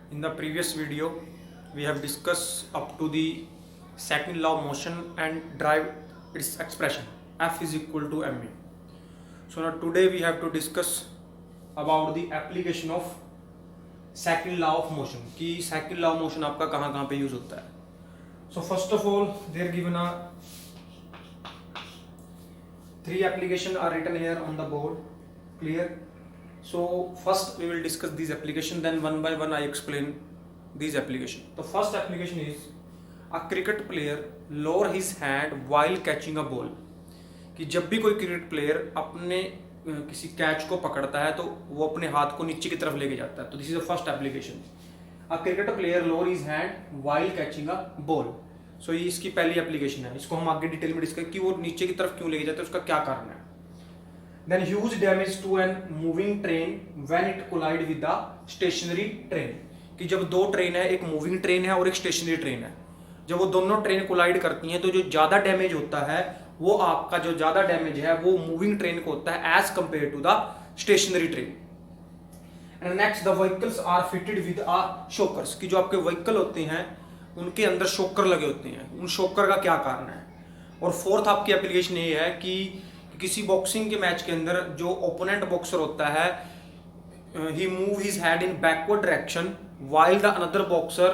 In the previous video, we have discussed up to the second law of motion and drive its expression F is equal to ma. So now today we have to discuss about the application of second law of motion कि second law of motion आपका कहाँ कहाँ पे use होता है. So first of all, they are given a three application are written here on the board. Clear? So first we will discuss these application, then one by one I explain these application. The first application is a cricket player lower his hand while catching a ball. कि जब भी कोई cricket player अपने किसी catch को पकड़ता है तो वो अपने हाथ को नीचे की तरफ लेके जाता है. तो this is the first application. A cricket player lower his hand while catching a ball. So ये इसकी पहली एप्लीकेशन है. इसको हम आगे डिटेल में डिस्कस कि वो नीचे की तरफ क्यों लेके जाता है, उसका क्या कारण है. Then huge damage to an moving train when it collide with the stationary train. कि जब दो ट्रेन है, एक मूविंग ट्रेन है और एक स्टेशनरी ट्रेन है, जब वो दोनों ट्रेन कोलाइड करती हैं तो जो ज़्यादा डैमेज होता है वो आपका जो ज़्यादा डैमेज है वो मूविंग ट्रेन को होता है as compare to the stationary train. And next the vehicles are fitted with a shockers. कि जो आपके व्हीकल होते हैं उनके अंदर शॉकर लगे होते हैं. उन शॉकर का क्या कारण है. और फोर्थ आपकी एप्लीकेशन ये है कि किसी बॉक्सिंग के मैच के अंदर जो ओपोनेंट बॉक्सर होता है he move his head in backward direction while the another boxer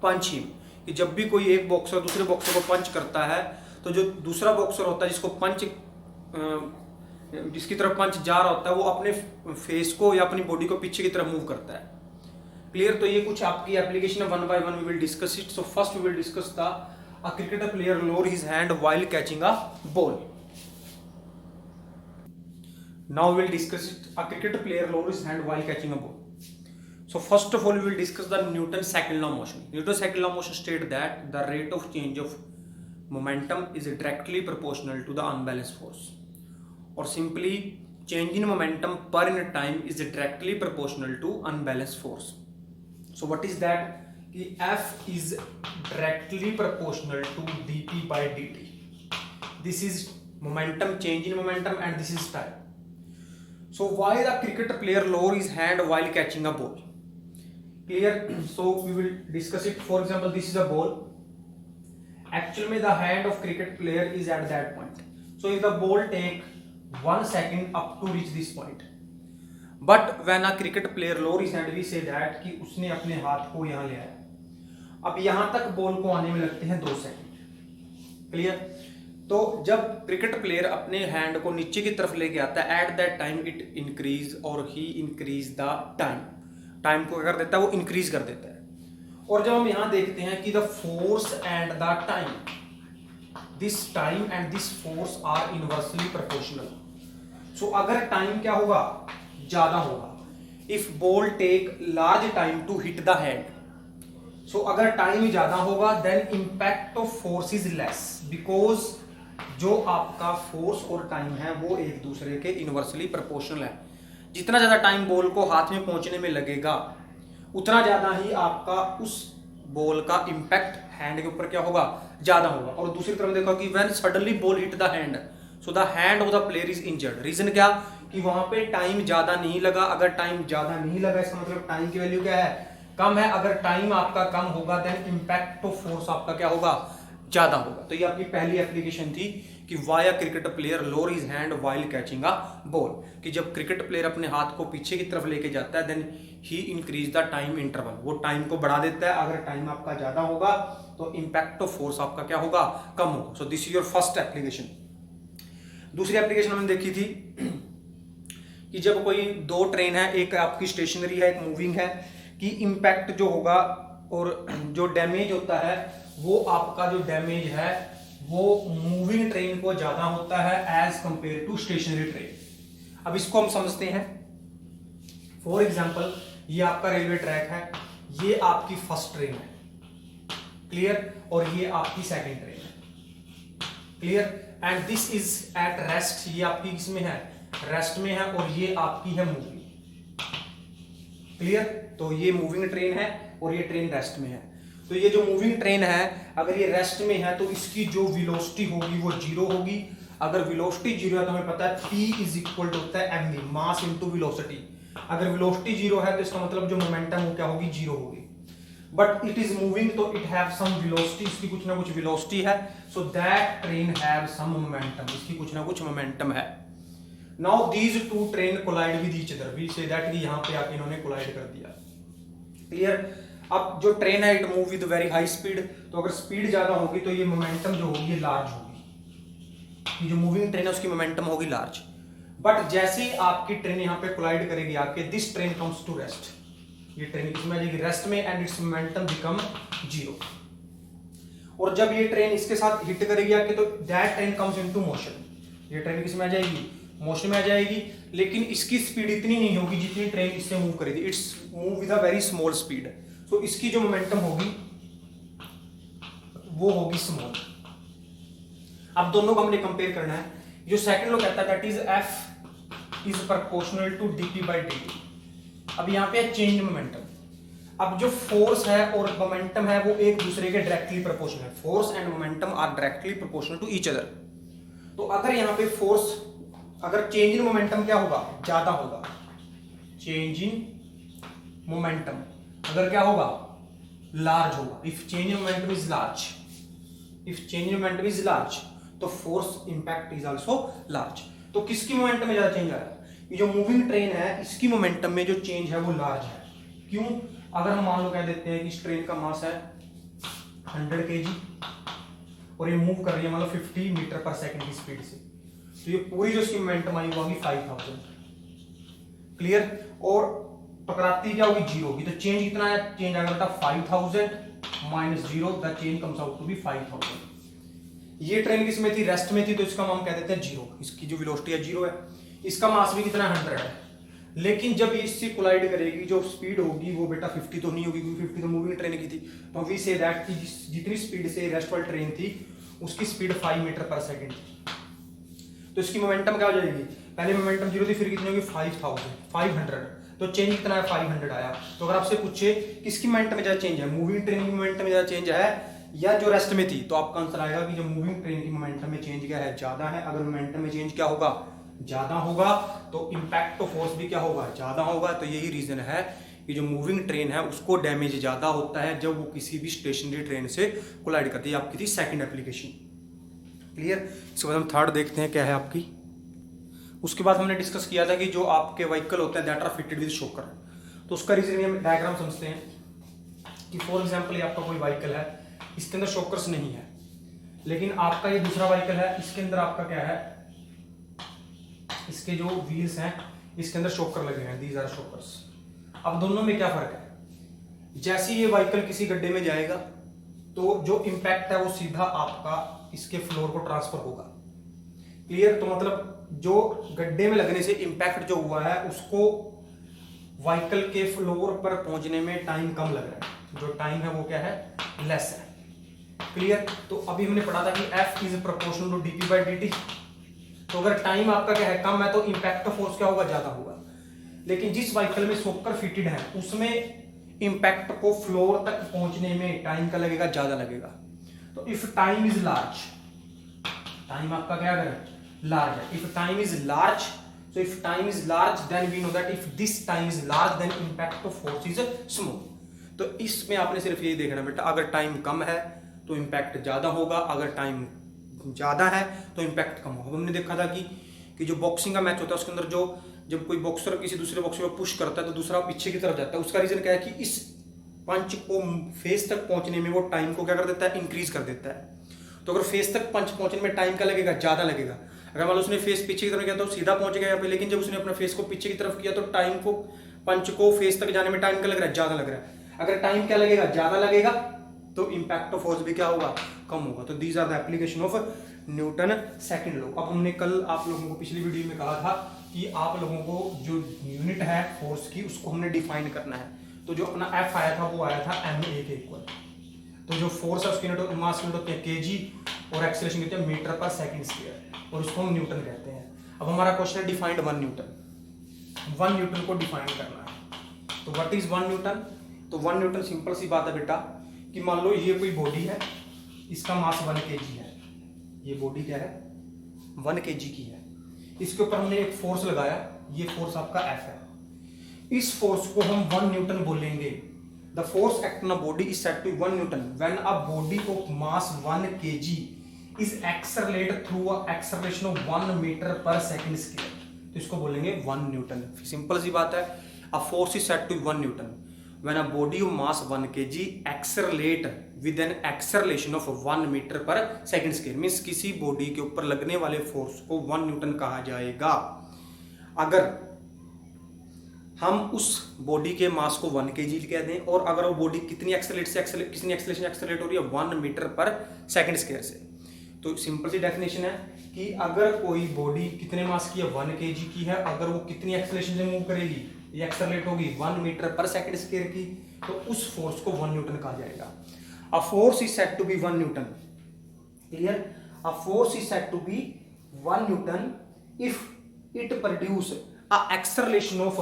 punch him. कि जब भी कोई एक बॉक्सर दूसरे बॉक्सर को पंच करता है तो जो दूसरा बॉक्सर होता है जिसको पंच जिसकी तरफ पंच जा रहा होता है वो अपने फेस को या अपनी बॉडी को पीछे की तरफ मूव करता है. क्लियर. तो ये कुछ आपकी एप्लीकेशन है. One by one we will discuss it. So first we will discuss the a cricketer player lower his hand while catching a ball. Now we will discuss it. A cricket player lowers his hand while catching a ball. So first of all, we will discuss the Newton's second law of motion. Newton's second law of motion states that the rate of change of momentum is directly proportional to the unbalanced force. Or simply, change in momentum per unit time is directly proportional to unbalanced force. So what is that? F is directly proportional to dp by dt. This is momentum, change in momentum, and this is time. So why the cricket player lower his hand while catching a ball? Clear. So we will discuss it. For example, this is a ball. Actually the hand of cricket player is at that point. So if the ball take 1 second up to reach this point, but when a cricket player lower his hand, we say that कि उसने अपने हाथ को यहाँ ले आया. अब यहाँ तक बॉल को आने में लगते हैं 2 सेकंड. क्लियर. तो जब क्रिकेट प्लेयर अपने हैंड को नीचे की तरफ लेके आता है at that time it increase और ही इंक्रीज द टाइम. टाइम को क्या कर देता है वो इंक्रीज कर देता है. और जब हम यहां देखते हैं कि the force and the time, this time and this force are inversely proportional. So अगर टाइम क्या होगा ज्यादा होगा, if ball take large time to hit the hand. So अगर टाइम ज्यादा होगा then impact of force is less, because जो आपका फोर्स और टाइम है वो एक दूसरे के इनवर्सली प्रोपोर्शनल है. जितना ज्यादा टाइम बॉल को हाथ में पहुंचने में लगेगा उतना ज्यादा ही आपका उस बॉल का इंपैक्ट हैंड के ऊपर क्या होगा ज्यादा होगा. और दूसरी तरफ देखो कि when suddenly ball hit the hand so the hand of the player is injured. Reason क्या कि वहां पे टाइम ज्यादा नहीं लगा. अगर टाइम ज्यादा नहीं लगा इसका मतलब टाइम की वैल्यू क्या है कम है. अगर टाइम आपका कम होगा देन इंपैक्ट ऑफ फोर्स आपका क्या होगा ज्यादा होगा. तो ये आपकी पहली एप्लीकेशन थी कि why a cricket player lower his hand while catching a ball. कि जब क्रिकेट प्लेयर अपने हाथ को पीछे की तरफ लेके जाता है then he increase the time interval. वो टाइम को बढ़ा देता है. अगर टाइम आपका ज्यादा होगा तो इंपैक्ट ऑफ फोर्स आपका क्या होगा कम होगा. सो this is your first application. दूसरी एप्लीकेशन हमने देखी थी कि जब कोई दो ट्रेन है, एक आपकी स्टेशनरी है एक मूविंग है, कि इंपैक्ट जो होगा और जो डैमेज होता है वो आपका जो डैमेज है वो मूविंग ट्रेन को ज्यादा होता है as compare to stationary train. अब इसको हम समझते हैं. फॉर एग्जांपल ये आपका रेलवे ट्रैक है, ये आपकी फर्स्ट ट्रेन है. क्लियर. और ये आपकी सेकंड ट्रेन है. Clear. And this is at rest. ये आपकी किसमें है रेस्ट में है और ये आपकी है मूविंग. क्लियर. तो ये मूविंग ट्रेन है और ये ट्रेन रेस्ट में है. तो ये जो मूविंग ट्रेन है अगर ये रेस्ट में है तो इसकी जो वेलोसिटी होगी वो जीरो होगी. अगर वेलोसिटी जीरो है तो हमें पता है P इज इक्वल टू होता है mv, मास इनटू वेलोसिटी. अगर वेलोसिटी जीरो है तो इसका मतलब जो मोमेंटम वो क्या होगी, जीरो होगी। बट इट इज मूविंग तो इट हैव सम वेलोसिटी, इसकी कुछ ना कुछ वेलोसिटी है, so that train have some momentum, इसकी कुछ ना कुछ मोमेंटम है। Now these two train collide with each other, we say that कि यहां पे आके इन्होंने कोलाइड कर दिया। क्लियर। अब जो ट्रेन है it move with very high speed, तो अगर स्पीड ज्यादा होगी तो ये मोमेंटम जो होगी ये लार्ज होगी, ये जो मूविंग ट्रेन है उसकी मोमेंटम होगी लार्ज। बट जैसे ही आपकी ट्रेन यहाँ पे कोलाइड करेगी आके, this train comes to rest, ये ट्रेन किसमें आ जाएगी, रेस्ट में, and its momentum become zero. और जब ये ट्रेन इसके साथ हिट करेगी आके तो that train comes into motion, ये ट्रेन किसमें आ जाएगी, मोशन में आ जाएगी। लेकिन इसकी स्पीड इतनी नहीं होगी जितनी ट्रेन इससे मूव करेगी, it's move with a very small speed, तो इसकी जो मोमेंटम होगी वो होगी स्मॉल। अब दोनों को हमने कंपेयर करना है। जो सेकंड लॉ कहता है that is F is proportional to DP by D. अब यहाँ पे है चेंज मोमेंटम। अब जो फोर्स है और मोमेंटम है वो एक दूसरे के डायरेक्टली प्रोपोर्शनल है, force and momentum are directly proportional to each other. तो अगर यहाँ पे फोर्स, अगर चेंज इन मोमेंटम क्या होगा, ज्यादा होगा, चेंज इन मोमेंटम अगर क्या होगा, लार्ज होगा, if change in momentum is large, if change in momentum is large तो force impact is also large. तो किसकी मोमेंटम में ज्यादा चेंज आया, ये जो मूविंग ट्रेन है इसकी मोमेंटम में जो चेंज है वो लार्ज है। क्यों, अगर हम मान लो कह देते हैं कि इस ट्रेन का मास है 100 kg और ये मूव कर रही है मतलब 50 मीटर पर सेकंड की स्पीड से, तो ये पूरी जो इसकी मोमेंटम आई होगी 5000। क्लियर। और टकराती क्या होगी, जीरो होगी, तो चेंज कितना है, चेंज अगर था 5000 minus zero, the change comes out to be 5000। ये ट्रेन किसमें थी, रेस्ट में थी, तो इसका हम कह देते हैं जीरो, इसकी जो वेलोसिटी है जीरो है, इसका मास भी कितना 100 है। लेकिन जब इससे कोलाइड करेगी जो स्पीड होगी वो बेटा 50 तो नहीं होगी, क्योंकि 50 तो मूविंग ट्रेन की थी, तो वी से दैट कि जितनी स्पीड से रेस्ट वाली ट्रेन थी उसकी स्पीड 5 मीटर पर सेकंड थी, तो इसकी मोमेंटम क्या हो जाएगी, पहले मोमेंटम जीरो थी, फिर कितनी होगी 500, तो चेंज कितना है 500 आया। तो अगर आपसे पूछे किसकी मोमेंटम में ज्यादा चेंज है, मूविंग ट्रेन की मोमेंटम में ज्यादा चेंज है या जो रेस्ट में थी, तो आपका आंसर आएगा कि जो मूविंग ट्रेन की मोमेंटम में चेंज क्या है, ज्यादा है। अगर मोमेंटम में चेंज क्या होगा, ज्यादा होगा, तो इंपैक्ट ऑफ फोर्स भी क्या होगा, ज्यादा होगा। तो यही रीजन है कि जो मूविंग ट्रेन है उसको डैमेज ज्यादा होता है जब वो किसी भी स्टेशनरी ट्रेन से कोलाइड करती है। आपकी थी सेकंड एप्लीकेशन। क्लियर। इसके बाद हम थर्ड देखते हैं क्या है आपकी। उसके बाद हमने डिस्कस किया था कि जो आपके व्हीकल होते हैं that are fitted with shocker, तो उसका रीजन हम डायग्राम समझते हैं कि फॉर एग्जांपल ये आपका कोई व्हीकल है, इसके अंदर शॉकर्स नहीं है, लेकिन आपका ये दूसरा व्हीकल है, इसके अंदर आपका क्या है, इसके जो व्हील्स हैं इसके अंदर शॉकर लगे हैं, दीज आर शॉकर्स। अब दोनों में क्या फर्क है, जैसे ये व्हीकल किसी गड्ढे में जाएगा तो जो इंपैक्ट है वो सीधा आपका इसके फ्लोर को ट्रांसफर होगा। क्लियर। तो मतलब जो गड्ढे में लगने से इंपैक्ट जो हुआ है उसको व्हीकल के फ्लोर पर पहुंचने में टाइम कम लग रहा है, जो टाइम है वो क्या है, लेस है। क्लियर। तो अभी हमने पढ़ा था कि F is proportional to dp by dt, तो अगर टाइम आपका क्या है कम है तो इंपैक्ट ऑफ फोर्स क्या होगा, ज्यादा होगा। लेकिन जिस व्हीकल में शॉकर फिटेड है उसमें इंपैक्ट को फ्लोर तक पहुंचने में टाइम का लगेगा, ज्यादा लगेगा। तो if time is large, time आपका क्या है, लार्ज है, if time is large, so if time is large then we know that if this time is large then impact of force is small। तो इसमें आपने सिर्फ यही देखना बेटा, अगर टाइम कम है तो इम्पैक्ट ज्यादा होगा, अगर टाइम ज्यादा है तो इम्पैक्ट कम होगा। हमने देखा था कि जो बॉक्सिंग का मैच होता है उसके अंदर जो जब कोई बॉक्सर किसी दूसरे बॉक्सर को पुश करता है तो दूसरा पीछे की तरफ जाता है, उसका रीजन क्या है कि इस पंच को फेस तक पहुंचने में वो टाइम को क्या कर देता है, इंक्रीज कर देता है। तो अगर फेस तक पंच पहुंचने में टाइम का लगेगा, ज्यादा लगेगा। अगर मान लो उसने फेस पीछे की तरफ किया तो सीधा पहुंच गया यहाँ पे, लेकिन जब उसने अपना फेस को पीछे की तरफ किया तो टाइम को पंच को फेस तक जाने में टाइम का लग रहा है, ज्यादा लग रहा है। अगर टाइम क्या लगेगा, ज्यादा लगेगा, तो इंपैक्ट ऑफ फोर्स भी क्या होगा, कम होगा। तो these are the application of Newton second law. अब हमने कल आप लोगों को पिछली वीडियो में कहा था कि आप लोगों को जो यूनिट है फोर्स की उसको हमने डिफाइन करना है। तो जो अपना एफ आया था वो आया था ma के इक्वल। तो जो फोर्स है उसकी यूनिट मास यूनिट होती है kg और एक्सेलरेशन होती है मीटर पर सेकंड स्क्वायर, और उसको हम न्यूटन कहते हैं। अब हमारा क्वेश्चन है डिफाइंड 1 न्यूटन। 1 न्यूटन को डिफाइन करना है। तो व्हाट इज 1 न्यूटन? तो 1 न्यूटन सिंपल सी बात है बेटा कि मान लो ये कोई बॉडी है, इसका मास 1 kg है। ये बॉडी क्या है, 1 kg की है। इसके ऊपर हमने एक फोर्स लगाया, ये फोर्स आपका F है। इस फोर्स को हम 1 न्यूटन बोलेंगे। The force act on a body is said to 1 Newton when a body of mass 1 kg is accelerate through a acceleration of 1 metre per second square. तो इसको बोलेंगे 1 न्यूटन। सिंपल सी बात है, a force is said to 1 Newton when a body of mass 1 kg accelerate with an acceleration of 1 metre per second square. Means किसी body के ऊपर लगने वाले फोर्स को 1 न्यूटन कहा जाएगा अगर हम उस बॉडी के मास को 1 kg कह दें और अगर वो बॉडी कितनी कितनी एक्सेलरेट हो रही है 1 मीटर पर सेकंड स्क्वायर से। तो सिंपल सी डेफिनेशन है कि अगर कोई बॉडी कितने मास की है 1 kg की है, अगर वो कितनी एक्सेलरेशन से मूव करेगी, ये एक्सेलरेट होगी 1 मीटर पर सेकंड स्क्वायर की, तो उस फोर्स को 1 न्यूटन कहा जाएगा। A force is said to be 1 newton. Clear? A force is said to be 1 newton if it produce a acceleration of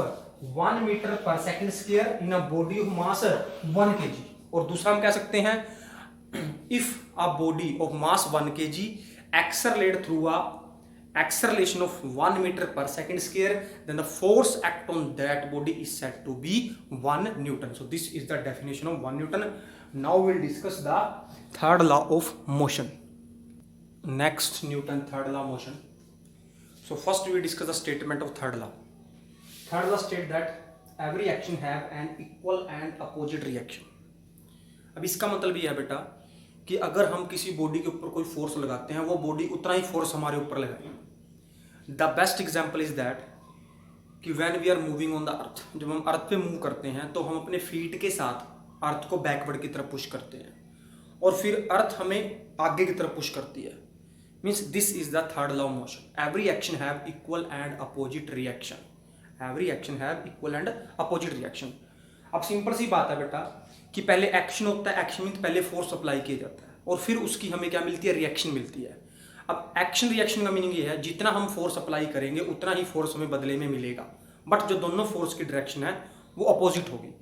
1 metre per second square in a body of mass 1 kg। और दूसरा हम कह सकते हैं if a body of mass 1 kg accelerate through a acceleration of 1 meter per second square, then the force act on that body is said to be 1 newton. So this is the definition of 1 newton. Now we'll discuss the third law of motion. Next, Newton third law of motion. So first we discuss the statement of third law. Third law state that every action have an equal and opposite reaction. अब इसका मतलब ये है बेटा कि अगर हम किसी बॉडी के ऊपर कोई फोर्स लगाते हैं वो बॉडी उतना ही फोर्स हमारे ऊपर लगाएगी। The best example is that कि when we are moving on the earth, जब हम अर्थ पे मूव करते हैं तो हम अपने फीट के साथ अर्थ को बैकवर्ड की तरफ पुश करते हैं और फिर अर्थ हमें आगे की तरफ पुश करती है। Means this is the third law of motion. Every action have equal and opposite reaction. Every action have equal and opposite reaction. अब सिंपल सी बात है बेटा कि पहले एक्शन होता है, एक्शन मीन पहले फोर्स अप्लाई किया जाता है और फिर उसकी हमें क्या मिलती है, रिएक्शन मिलती है। अब एक्शन रिएक्शन का मीनिंग ये है जितना हम फोर्स अप्लाई करेंगे उतना ही फोर्स हमें बदले में मिलेगा, बट जो दोनों फोर्स की डायरेक्शन है वो अपोजिट होगी।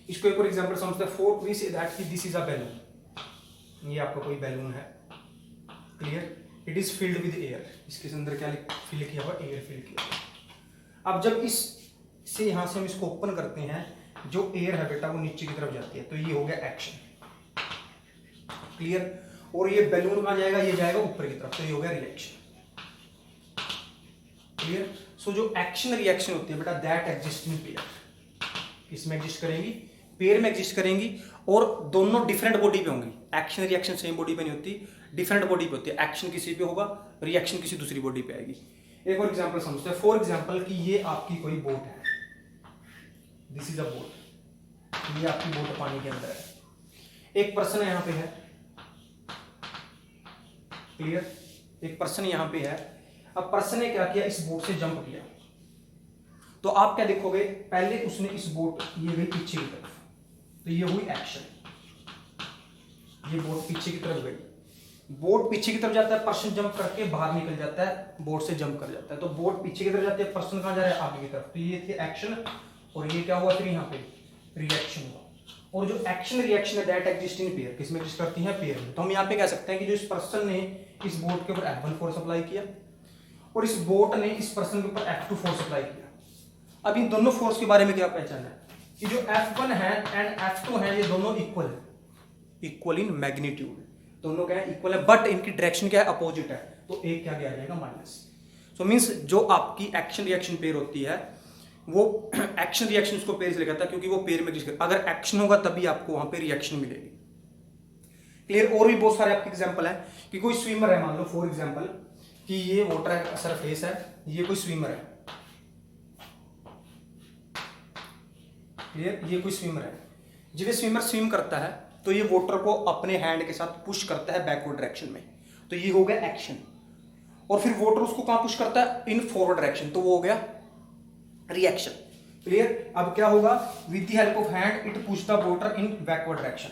इसको एक और एग्जांपल समझते हैं। फोर वी से दैट कि दिस इज अ बैलून। ये आपका कोई बैलून है, clear? It is filled with air. इसके अंदर क्या फिल किया हुआ, एयर फिल किया हुआ। अब जब इससे यहां से हम इसको ओपन करते हैं, जो एयर है बेटा वो नीचे की तरफ जाती है, तो ये हो गया एक्शन। क्लियर? और ये बैलून कहां जाएगा, ये जाएगा ऊपर की तरफ, तो ये हो गया रिएक्शन। क्लियर? सो जो एक्शन रिएक्शन होती है बेटा दैट एग्जिस्ट इन पेयर। इसमें एग्जिस्ट करेंगी, पेयर में एग्जिस्ट करेंगी और दोनों डिफरेंट बॉडी पे होंगी। एक्शन रिएक्शन सेम बॉडी पे नहीं होती, डिफरेंट बॉडी पे होती है। एक्शन किसी पे होगा, रिएक्शन किसी दूसरी बॉडी पे आएगी। एक और एग्जांपल समझते हैं। फॉर एग्जांपल कि ये आपकी कोई बोट है, दिस इज अ बोट। ये आपकी बोट पानी के अंदर है, एक पर्सन यहां पे है। क्लियर? एक पर्सन यहां पे है। अब पर्सन ने क्या किया, इस बोट से जंप किया, तो आप क्या देखोगे, पहले उसने इस बोट ये गई पीछे की तरफ, तो ये हुई एक्शन। ये बोट पीछे की तरफ गई, बोट पीछे की तरफ जाता है, पर्सन जंप करके बाहर निकल जाता है, बोट से जंप कर जाता है। तो बोट पीछे की तरफ जाती है, पर्सन कहां जा रहा है, आगे की तरफ। तो ये थी एक्शन और ये क्या हुआ फिर यहाँ पे रिएक्शन हुआ। और जो एक्शन रिएक्शन है दैट एग्जिस्ट इन पेयर। किसमें एग्जिस्ट करती है, पेयर में। तो हम यहाँ पे कह सकते हैं कि जो इस पर्सन ने इस बोट के ऊपर F1 फोर्स अप्लाई किया और इस बोट ने इस पर्सन के ऊपर F2 फोर्स अप्लाई किया। अब इन दोनों फोर्स के बारे में क्या पहचान है कि जो F1 है एंड F2 है, ये दोनों इक्वल है, इक्वल इन मैग्नीट्यूड। दोनों क्या है, इक्वल है, बट इनकी डायरेक्शन क्या है, अपोजिट है। तो एक क्या आ जाएगा, माइनस। सो मीन्स जो आपकी एक्शन रिएक्शन पेयर होती है वो एक्शन रिएक्शन उसको पेयर से लेकर आता है, क्योंकि वो पेयर में एग्जिस्ट करता है। अगर एक्शन होगा तभी आपको वहां पे रिएक्शन मिलेगी। क्लियर? और भी बहुत सारे आपके एग्जांपल है कि कोई स्विमर है, मान लो फॉर एग्जांपल कि ये वाटर सरफेस है, ये कोई स्विमर है। क्लियर? ये कोई स्विमर है। जब ये स्विमर स्विम करता है तो ये वाटर को अपने हैंड के साथ पुश करता है बैकवर्ड डायरेक्शन में, तो ये हो गया एक्शन। और फिर वाटर उसको कहां पुश करता है, इन फॉरवर्ड डायरेक्शन, तो वो हो गया रिएक्शन। क्लियर? अब क्या होगा, with the help of hand it push the water in backward direction.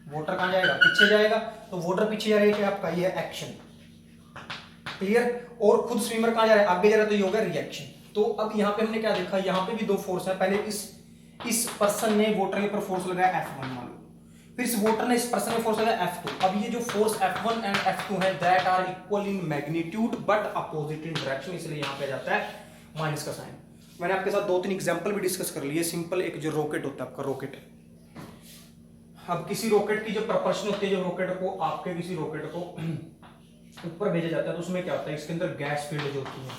Water कहां जाएगा, पीछे जाएगा, तो वाटर पीछे जा रही है, आपका ये है एक्शन। क्लियर? और खुद स्विमर कहां जा रहा है, आगे जा रहा है, तो ये हो गया रिएक्शन। तो अब यहां पे हमने क्या देखा, यहां पे भी दो फोर्स है। पहले इस पर्सन ने वाटर के ऊपर फोर्स लगाया F1 मान लो, फिर इस वाटर ने इस पर्सन में फोर्स लगाया F2। अब ये जो फोर्स F1 एंड F2 है that are equal in magnitude but opposite in direction, इसलिए यहां पे जाता है माइनस का साइन। मैंने आपके साथ 2-3 एग्जांपल भी डिस्कस कर लिए। सिंपल एक जो रॉकेट होता है आपका रॉकेट, अब किसी रॉकेट की जो प्रपर्शन होती है, जो रॉकेट को आपके किसी रॉकेट को ऊपर भेजा जाता है तो उसमें क्या होता है, इसके अंदर गैस फील्ड जो होती है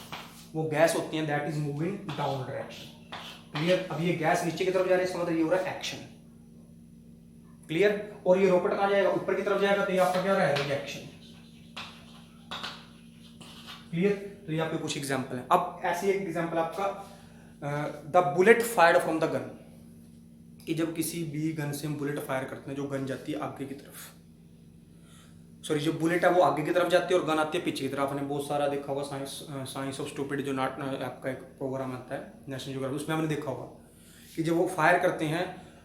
वो गैस होती है that is moving down direction. Clear. अब ये गैस नीचे की तरफ जा रही है, इसका मतलब ये हो रहा है एक्शन। क्लियर। और ये रॉकेट कहां जाएगा, ऊपर की तरफ जाएगा, तो ये आपका क्या रहेगा, रिएक्शन। क्लियर। तो ये आपके कुछ एग्जांपल है। अब ऐसी एक एग्जांपल आपका the bullet fired from the gun, कि जब किसी भी गन से हम बुलेट फायर करते हैं, जो गन जाती है आगे की तरफ, सॉरी जो बुलेट है वो आगे की तरफ जाती है और गन आती है पीछे की तरफ। आपने बहुत सारा देखा होगा साइंस ऑफ स्टूपिड, जो नाट आपका एक प्रोग्राम आता है नेशनल ज्योग्राफी, उसमें हमने देखा होगा कि जब वो फायर करते हैं,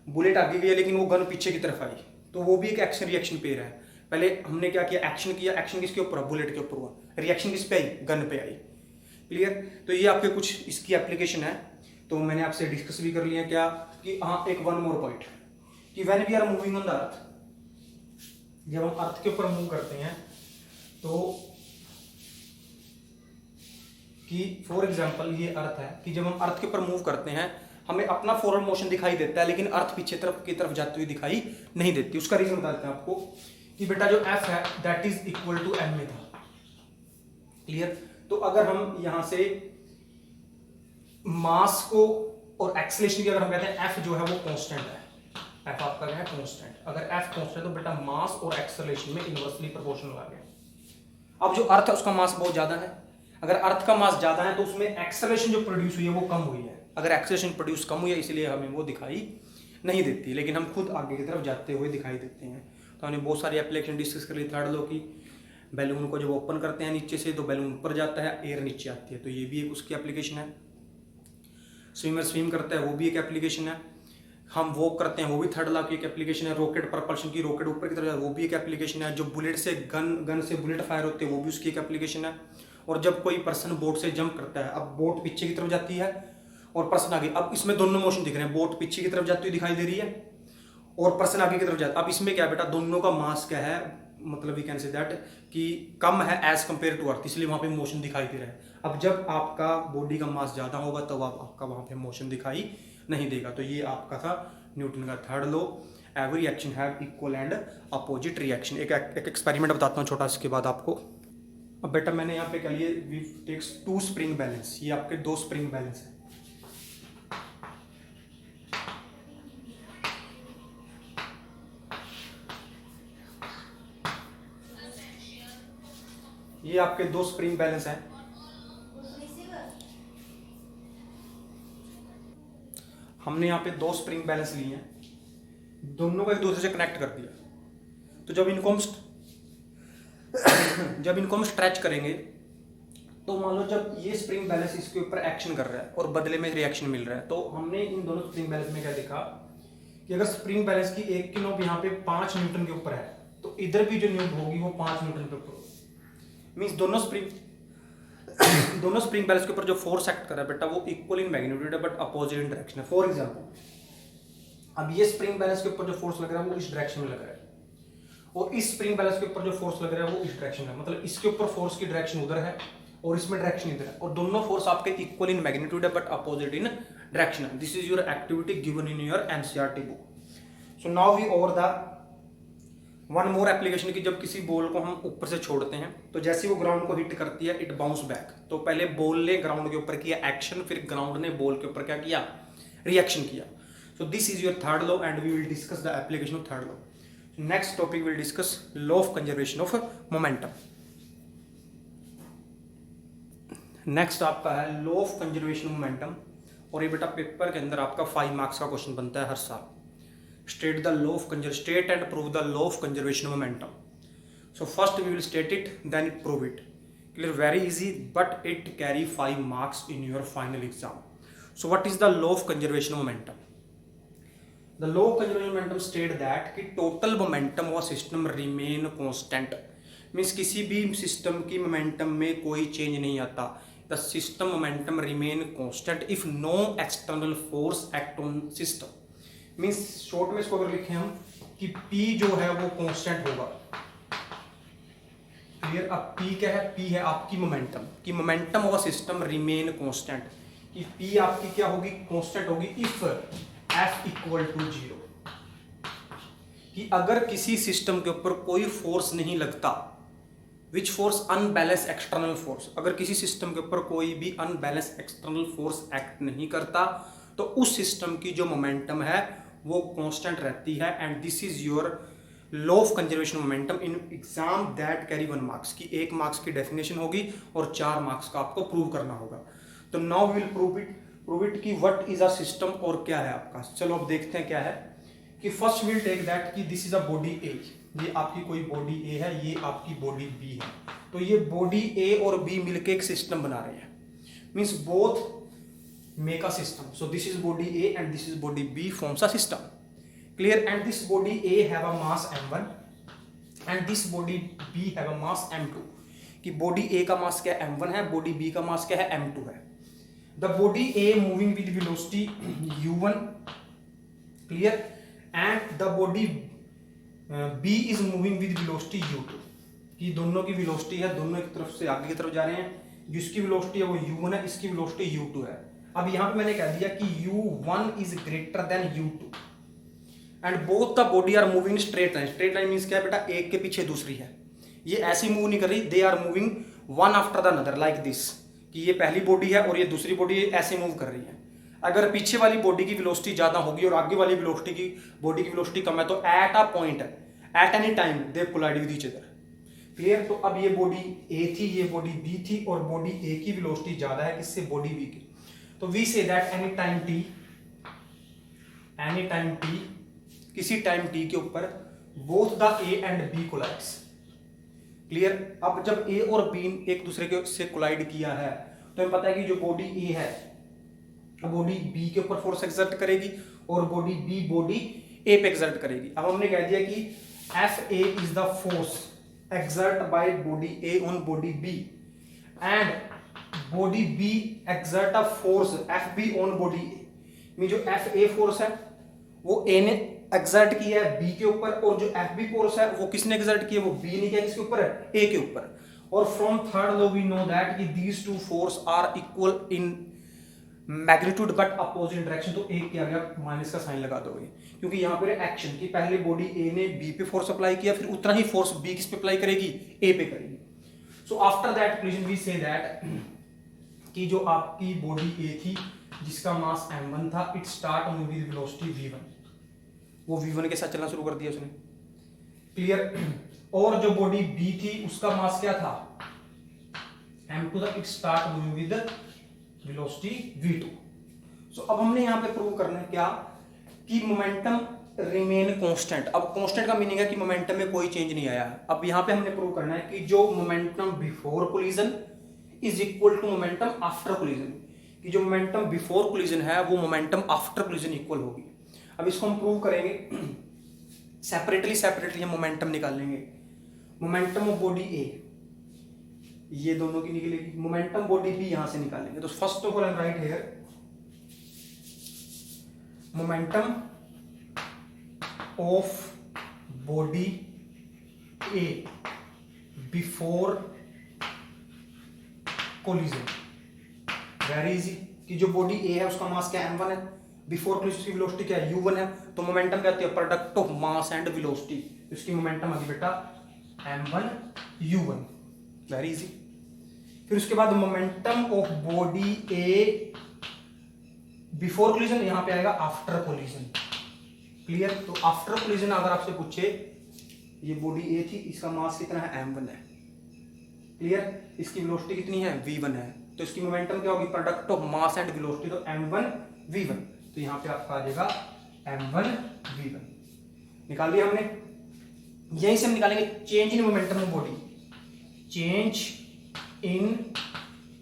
बुलेट आगे गई है लेकिन वो गन पीछे की तरफ आई, तो वो भी एक एक्शन रिएक्शन पे रहा है। पहले हमने क्या किया, एक्शन किया, एक्शन किसके ऊपर, बुलेट के ऊपर हुआ, रिएक्शन किस पे आई, गन पे आई। क्लियर। तो ये आपके कुछ इसकी एप्लीकेशन है, तो मैंने आपसे डिस्कस भी कर लिया क्या कि हाँ एक वन मोर पॉइंट, कि when we are moving on the earth, जब हम अर्थ के ऊपर मूव करते हैं तो कि फॉर एग्जांपल ये अर्थ है, कि जब हम अर्थ के ऊपर मूव करते हैं हमें अपना फॉरवर्ड मोशन दिखाई देता है, लेकिन अर्थ पीछे तरफ की तरफ जाती हुई दिखाई नहीं देती। उसका रीजन बता देते हैं आपको कि बेटा जो एफ है that is equal to M में था। क्लियर। तो अगर हम यहां से मास को और एक्सेलरेशन की अगर हम कहते हैं एफ जो है वो कांस्टेंट है, एफ आपका क्या है, कांस्टेंट। अगर एफ कांस्टेंट तो बेटा मास और एक्सेलरेशन में इनवर्सली प्रोपोर्शनल आ गया। अब जो अर्थ है उसका मास बहुत ज्यादा है, अगर अर्थ का मास ज्यादा है तो उसमें एक्सेलरेशन जो प्रोड्यूस हुई है वो कम हुई है। अगर एक्सेलरेशन प्रोड्यूस कम हुई है इसलिए हमें वो दिखाई नहीं देती, लेकिन हम खुद आगे की तरफ जाते हुए दिखाई देते हैं। तो हमने बहुत सारी एप्लीकेशन डिस्कस कर ली। थर्ड लॉ की, बैलून को जब ओपन करते हैं नीचे से तो बैलून ऊपर जाता है, एयर नीचे आती है, तो ये भी एक उसकी एप्लीकेशन है। स्विमर स्विम करता है वो भी एक एप्लीकेशन है। हम वॉक करते हैं वो भी थर्ड लॉ की एक एप्लीकेशन है। रॉकेट प्रपल्शन की, रॉकेट ऊपर की तरफ जाए वो भी एक एप्लीकेशन है। जो बुलेट से गन से बुलेट फायर होते हैं वो भी उसकी एक एप्लीकेशन है। और जब कोई पर्सन बोट से जंप करता है, अब बोट पीछे की तरफ जाती है और पर्सन आगे, अब इसमें दोनों मोशन दिख रहे हैं, बोट पीछे की तरफ जाती हुई दिखाई दे रही है और पर्सन आगे की तरफ जाता है। अब इसमें क्या बेटा, दोनों का मास क्या है, मतलब वी कैन से दैट कि कम है एज कंपेयर टू अर्थ, इसलिए वहां पे मोशन दिखाई दे रहा है। अब जब आपका बॉडी का मास ज्यादा होगा तब आपका वहां पे मोशन दिखाई नहीं देगा। तो ये आपका था न्यूटन का third law, every action have equal and opposite reaction. एक एक्सपेरिमेंट बताता हूँ छोटा, इसके बाद आपको। अब बेटा मैंने यहाँ पे क्या लिए, वी टेक्स 2 स्प्रिंग बैलेंस, ये आपके 2 स्प्रिंग बैलेंस है। ये आपके 2 स्प्रिंग बैलेंस हैं। हमने यहाँ पे 2 स्प्रिंग बैलेंस लिए हैं, दोनों को एक दूसरे से कनेक्ट कर दिया। तो जब इनको हम स्ट्रेच करेंगे तो मान लो जब ये स्प्रिंग बैलेंस इसके ऊपर एक्शन कर रहा है और बदले में रिएक्शन मिल रहा है, तो हमने इन दोनों स्प्रिंग बैलेंस में क्या देखा कि अगर स्प्रिंग बैलेंस की एक की नोब यहाँ पे 5 न्यूटन के ऊपर है तो इधर भी जो नोब होगी वो 5 न्यूटन के ऊपर होगी। मींस दोनों स्प्रिंग बैलेंस के ऊपर जो फोर्स एक्ट कर रहा है बेटा वो इक्वल इन मैग्नीट्यूड है बट अपोजिट इन डायरेक्शन है। फॉर एग्जांपल अब ये स्प्रिंग बैलेंस के ऊपर जो फोर्स लग रहा है वो इस डायरेक्शन में लग रहा है और इस स्प्रिंग बैलेंस के ऊपर जो फोर्स लग रहा है वो इस डायरेक्शन में, मतलब इसके ऊपर फोर्स की डायरेक्शन उधर है और इसमें डायरेक्शन इधर है और दोनों फोर्स आपके इक्वल इन मैग्नीट्यूड है बट अपोजिट इन डायरेक्शन है। This is your activity given in your NCERT book. So now we over the one more application की, जब किसी बॉल को हम ऊपर से छोड़ते हैं तो जैसे वो ग्राउंड को हिट करती है इट बाउंस बैक। तो पहले बॉल ने ग्राउंड के ऊपर किया एक्शन, फिर ग्राउंड ने बॉल के ऊपर क्या किया, रिएक्शन किया। So this is your third law and we will discuss the application of third law. Next topic will discuss law of conservation of momentum. Next आपका है लॉ ऑफ कंजर्वेशन मोमेंटम और ये बेटा पेपर के अंदर आपका 5 marks का question बनता है हर साल। State the law of state and prove the law of conservation momentum. So first we will state it then it prove it. Clear, very easy but it carry 5 marks in your final exam. So what is the law of conservation momentum? The law of conservation momentum state that कि total momentum of a system remain constant, means किसी भी system की momentum में कोई change नहीं आता। The system momentum remain constant if no external force act on system। Means short में इसको अगर लिखें हम कि P जो है वो कांस्टेंट होगा। क्लियर, अब P क्या है? P है आपकी मोमेंटम, कि momentum of a system remain constant कि P आपकी क्या होगी, कांस्टेंट होगी इफ F इक्वल टू 0, कि अगर किसी सिस्टम के ऊपर कोई फोर्स नहीं लगता, which force, unbalance external force, अगर किसी सिस्टम के ऊपर कोई भी अनबैलेंस एक्सटर्नल फोर्स एक्ट नहीं करता तो उस सिस्टम की जो मोमेंटम है वो कांस्टेंट रहती है। And this is your law of conservation momentum in exam that carry 1 marks, की 1 मार्क्स की डेफिनेशन होगी और 4 मार्क्स का आपको प्रूव करना होगा। तो नाउ विल प्रूव इट कि व्हाट इज अ सिस्टम और क्या है आपका। चलो अब देखते हैं क्या है। कि फर्स्ट विल टेक दैट कि दिस इज अ बॉडी ए, ये आपकी कोई बॉडी ए है, ये आपकी बॉडी बी है। तो ये बॉडी ए और बी मिलके एक सिस्टम बना रहे हैं, means both make a system. So this is body A and this is body B forms a system, clear. And this body A have a mass m1 and this body B have a mass m2, कि body ए का मास क्या m1 है, body B का मास क्या है m2 है। The body a moving with velocity u1, clear, and the body B is moving with velocity u2, कि दोनों की वेलोसिटी है, दोनों एक तरफ से आगे की तरफ जा रहे हैं, जिसकी वेलोसिटी है वो u1 है, इसकी वेलोसिटी u2 है। अब यहां पे मैंने कह दिया कि u1 is greater than u2 and both the body are moving straight line. Straight line means क्या है बेटा, एक के पीछे दूसरी है, ये ऐसी मूव नहीं कर रही, they are moving one after the another like this, कि ये पहली बॉडी है और ये दूसरी बॉडी ऐसे मूव कर रही है। अगर पीछे वाली बॉडी की वेलोसिटी ज्यादा होगी और आगे वाली बॉडी की वेलोसिटी कम है तो at a point, at any time they collide with each other, clear. तो अब ये बॉडी ए थी, ये बॉडी बी थी और बॉडी ए की वेलोसिटी ज्यादा है किससे, बॉडी बी की। तो we say that any time T, किसी टाइम टी के ऊपर both the A and B collides, clear. अब जब ए और बी एक दूसरे के से कोलाइड किया है तो हमें पता है कि जो बॉडी ए है बॉडी बी के ऊपर फोर्स एक्सर्ट करेगी और बॉडी बी बॉडी ए पे एक्सर्ट करेगी। अब हमने कह दिया कि F A is the force exert by body A on body B and body B exert a force F B on body A, में जो एफ ए फोर्स है वो ए ने एक्सर्ट किया है बी के ऊपर और जो एफ बी फोर्स है वो किसने एक्सर्ट किया, वो बी ने किया, किसके ऊपर है, ए के ऊपर। और from third law we know that कि these two force are equal in magnitude but opposite direction. तो एक क्या गया, माइनस का साइन लगा दोगे, क्योंकि यहाँ पर एक्शन की पहले बॉडी ए ने बी पे फोर्स अप्लाई किया, फिर उतना ही फोर्स बी किस पे अप्लाई करेगी, ए पे करेगी। So after that collision we say that कि जो आपकी बॉडी ए थी जिसका मास m1 था, it start move with velocity v1, वो v1 के साथ चलना शुरू कर दिया उसने, क्लियर। और जो बॉडी बी थी उसका मास क्या था, m2 था, it start moving with velocity v2। सो अब हमने यहां पे प्रूव करना है क्या, कि मोमेंटम रिमेन कांस्टेंट। अब कांस्टेंट का मीनिंग है कि मोमेंटम में कोई चेंज नहीं आया। अब यहां पे हमने प्रूव करना है कि जो momentum before collision is equal to momentum after collision, कि जो मोमेंटम बिफोर कोलिजन है वो मोमेंटम आफ्टर कोलिजन इक्वल होगी। अब इसको हम प्रूव करेंगे सेपरेटली हम मोमेंटम निकाल लेंगे। मोमेंटम ऑफ बॉडी ए ये दोनों की निकलेगी, मोमेंटम बॉडी बी यहां से निकालेंगे। तो first of all I right here momentum of body A before collision, very easy, कि जो बॉडी ए है उसका मास क्या m1 है, बिफोर कोलिजन की वेलोसिटी क्या है u1 है, तो मोमेंटम क्या होती है, product of mass and velocity, इसकी मोमेंटम आ गई बेटा m1 u1, वेरी इजी। फिर उसके बाद momentum of body A before collision, यहां पे आएगा आफ्टर कोलिजन, क्लियर। तो आफ्टर कोलिजन अगर आपसे पूछे ये बॉडी ए थी, इसका मास कितना है m1 है, क्लियर, इसकी वेलोसिटी कितनी है v1 है, तो इसकी मोमेंटम क्या होगी, product of mass and velocity, तो m1 v1, तो यहां पे आपका आ जाएगा m1 v1। निकाल लिया हमने। यहीं से हम निकालेंगे change in momentum of body, change in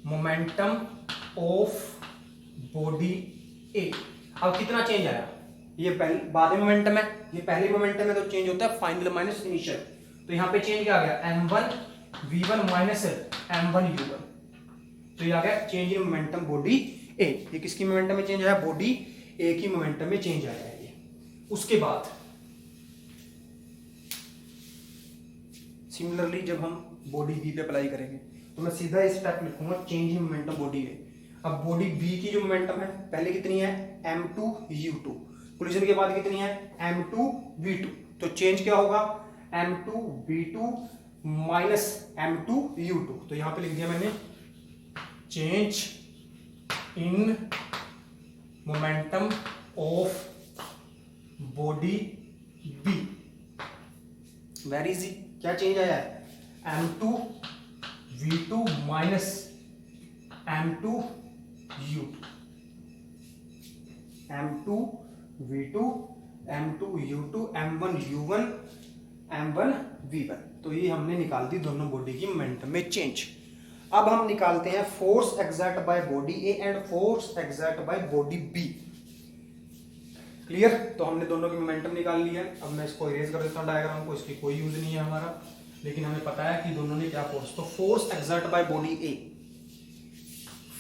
momentum of body A. अब कितना चेंज आया, ये बाद में मोमेंटम है, ये पहले मोमेंटम है, तो चेंज होता है फाइनल माइनस इनिशियल। तो यहाँ पे चेंज क्या आ गया, m1 v1 minus m1 u1, तो ये आ गया चेंज इन मोमेंटम बॉडी ए। ये किसकी मोमेंटम में चेंज आया, बॉडी ए की मोमेंटम में चेंज आया है ये। उसके बाद सिमिलरली जब हम बॉडी बी पे अप्लाई करेंगे तो मैं सीधा स्टेप लिखूंगा change in momentum body A. अब बॉडी बी की जो मोमेंटम है पहले कितनी है m2u2, कोलिजन के बाद कितनी है m2v2, तो चेंज क्या होगा m2v2 माइनस m2u2, तो यहां पे लिख दिया मैंने change in momentum of body B. Very easy, क्या चेंज आया है m2v2 minus m2u2, m2v2 m2u2 m1u1 m1v1, तो ये हमने निकाल दी दोनों बॉडी की मोमेंटम में चेंज। अब हम निकालते हैं force exert by body A and force exert by body B. Clear, तो हमने दोनों की मोमेंटम निकाल ली है। अब मैं इसको इरेज कर देता हूं डायग्राम को, इसकी कोई यूज नहीं है हमारा, लेकिन हमें पता है कि दोनों ने क्या फोर्स, तो force exert by body A,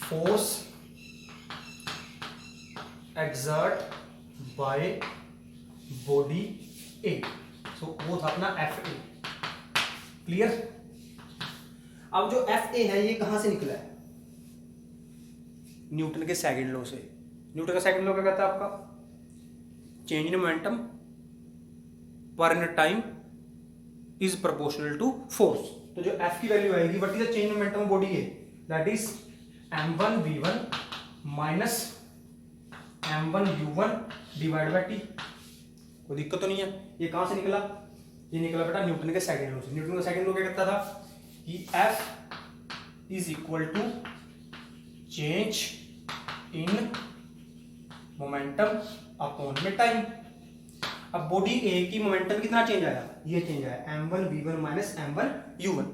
force exert by body A, so वो था अपना एफ ए। क्लियर, अब जो एफ ए है ये कहां से निकला है, न्यूटन के सेकंड लॉ से। न्यूटन का सेकंड लॉ क्या कहता है आपका, चेंज इन मोमेंटम पर in time is proportional to force. तो जो एफ की वैल्यू आएगी what is the change in momentum of body A, that is m1v1 minus m1u1 divide by T. कोई दिक्कत तो नहीं है, ये कहां से निकला, ये निकला बेटा न्यूटन के सेकंड लॉ से। न्यूटन का सेकंड लॉ क्या कहता था कि F is equal to change in momentum upon में टाइम। अब बॉडी ए की मोमेंटम कितना चेंज आया, ये चेंज आया m1v1 माइनस m1u1।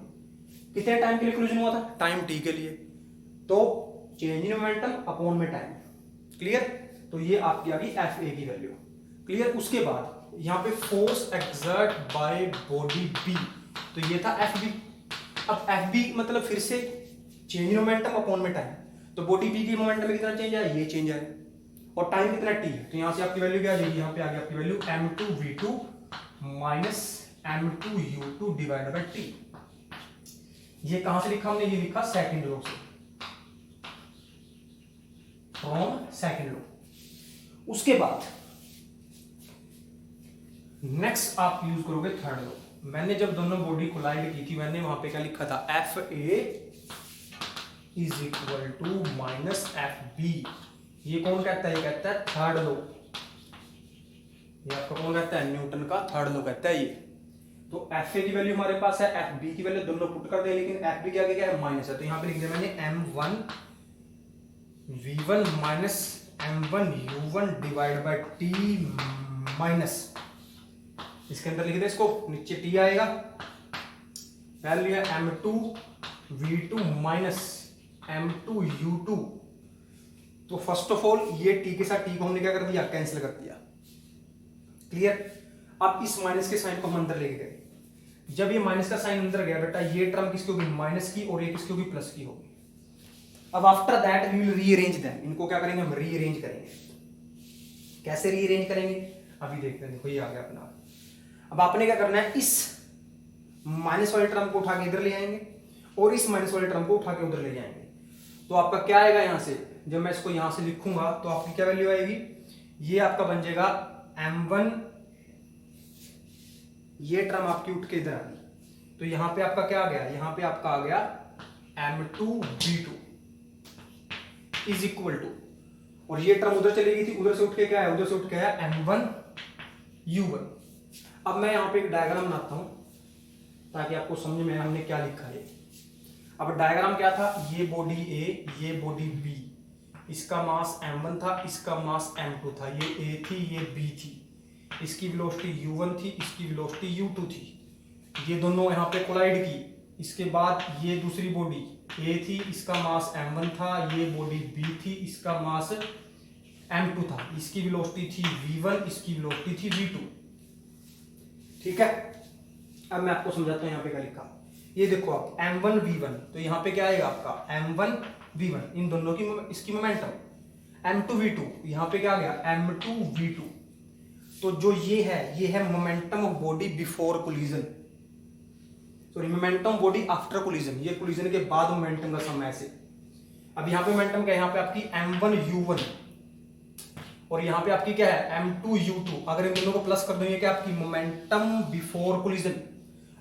कितने टाइम के लिए कोलिजन हुआ था, टाइम t के लिए, तो चेंज इन मोमेंटम अपॉन में टाइम। क्लियर, तो ये आपकी आ गई एफ ए की वैल्यू। क्लियर, उसके बाद यहाँ पे force exert by body B, तो ये था एफ बी। अब एफ बी मतलब फिर से चेंज इन मोमेंटम अपॉन में टाइम, तो बॉडी बी की मोमेंटम में कितना चेंज आया, ये चेंज आया, और टाइम कितना टी, तो यहां से आपकी वैल्यू क्या आ जाएगी, यहां पे आ गई आपकी value m2v2 minus m2u2 divide by T. ये कहां से लिखा हमने, ये लिखा सेकंड लॉ से, फ्रॉम सेकंड लॉ। उसके बाद नेक्स्ट आप यूज करोगे थर्ड लॉ। मैंने जब दोनों बॉडी कोलाइड की थी मैंने वहां पे क्या लिखा था, F A is equal to minus F B. ये कौन कहता है, ये कहता है थर्ड लॉ। ये आपका कौन कहता है, न्यूटन का थर्ड लॉ कहता है ये। तो एफ ए की वैल्यू हमारे पास है, एफ बी की वैल्यू दोनों पुट कर दे, लेकिन एफ बी के आगे क्या है, माइनस है, तो यहां पे लिख दिया मैंने m1v1 minus m1u1 divide by T minus, इसके अंदर लिख दे इसको, नीचे टी आएगा, वैल्यू है m2v2 माइनस m2u2। तो फर्स्ट ऑफ ऑल ये टी के साथ टी को हमने क्या कर दिया, कैंसिल कर दिया। क्लियर, अब इस माइनस के साइन को हम अंदर लेके गए, जब ये माइनस का साइन अंदर गया बेटा, ये टर्म किसकी होगी, माइनस की, और ये किसकी होगी, प्लस की होगी। अब after that we will rearrange them, इनको क्या करेंगे, हम रीअरेंज करेंगे। कैसे रीअरेंज करेंगे अभी देखते हैं, देखो ये आ गया अपना। अब आपने क्या करना है, इस माइनस वाले टर्म को उठा के इधर ले आएंगे और इस माइनस वाले टर्म को उठा के उधर ले जाएंगे, तो आपका क्या आएगा, यहां से जब मैं इसको यहां से लिखूंगा तो आपकी क्या वैल्यू आएगी, ये आपका बन जाएगा m1, ये टर्म आपकी उठ के इधर आ गई, तो यहां पे आपका क्या आ गया, यहां पे आपका आ गया m2v2 इज इक्वल टू, और ये टर्म उधर चली गई थी, उधर से उठ के क्या है, उधर से उठ के आया m1u1। अब मैं यहां पे एक डायग्राम बनाता हूं ताकि आपको समझ में हमने क्या लिखा है। अब डायग्राम क्या था, ये बॉडी ए, ये बॉडी बी, इसका मास m1 था, इसका मास m2 था, ये a थी, ये b थी, इसकी वेलोसिटी u1 थी, इसकी वेलोसिटी u2 थी, ये दोनों यहाँ पे कोलाइड की। इसके बाद ये दूसरी बॉडी a थी, इसका मास m1 था, ये बॉडी b थी, इसका मास m2 था, इसकी वेलोसिटी थी v1, इसकी वेलोसिटी थी v2। ठीक है, अब मैं आपको समझाता हूं यहाँ पे क्या लिखा। ये देखो आप m1v1, तो यहाँ पे क्या आएगा आपका m1v1, इन दोनों की इसकी मोमेंटम, m2v2, यहाँ पे क्या आ गया m2v2। तो जो ये है momentum of body before collision, sorry momentum body after collision, ये कोलिजन के बाद मोमेंटम का समय ऐसे। अब यहाँ पे मोमेंटम क्या है, यहाँ पे आपकी m1u1 और यहाँ पे आपकी क्या है m2u2। अगर इन दोनों को प्लस कर देंगे क्या आपकी मोमेंटम बिफोर कोलिजन,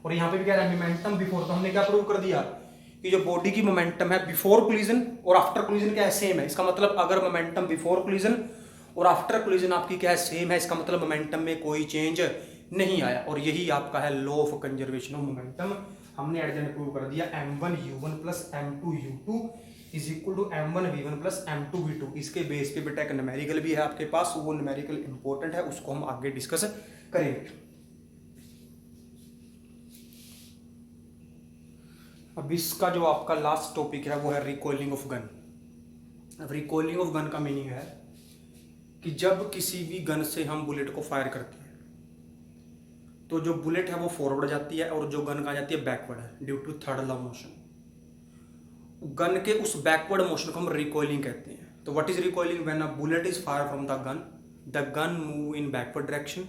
और यहाँ पे भी क्या है मोमेंटम बिफोर। तो हमने क्या प्रूव कर दिया कि जो बॉडी की मोमेंटम है बिफोर कोलिजन और आफ्टर कोलिजन क्या है सेम है। इसका मतलब अगर मोमेंटम बिफोर कोलिजन और आफ्टर कोलिजन आपकी क्या है सेम है, इसका मतलब मोमेंटम में कोई चेंज नहीं आया। और यही आपका है law of conservation of momentum. हमने एट द एंड प्रूव कर दिया m1u1 plus m2u2 is equal to m1v1 plus m2v2। इसके बेस पे बेटा एक न्यूमेरिकल भी है आपके पास, वो न्यूमेरिकल इंपॉर्टेंट है, उसको हम आगे डिस्कस करेंगे। अब इसका जो आपका लास्ट टॉपिक है वो है रिकॉइलिंग ऑफ गन। अब रिकॉइलिंग ऑफ गन का मीनिंग है कि जब किसी भी गन से हम बुलेट को फायर करते हैं तो जो बुलेट है वो फॉरवर्ड जाती है और जो गन कहाँ जाती है backward, due to third law motion. Gun के उस बैकवर्ड मोशन को हम रिकॉइलिंग कहते हैं। तो what is recoiling? When a bullet is fire from the gun move in backward direction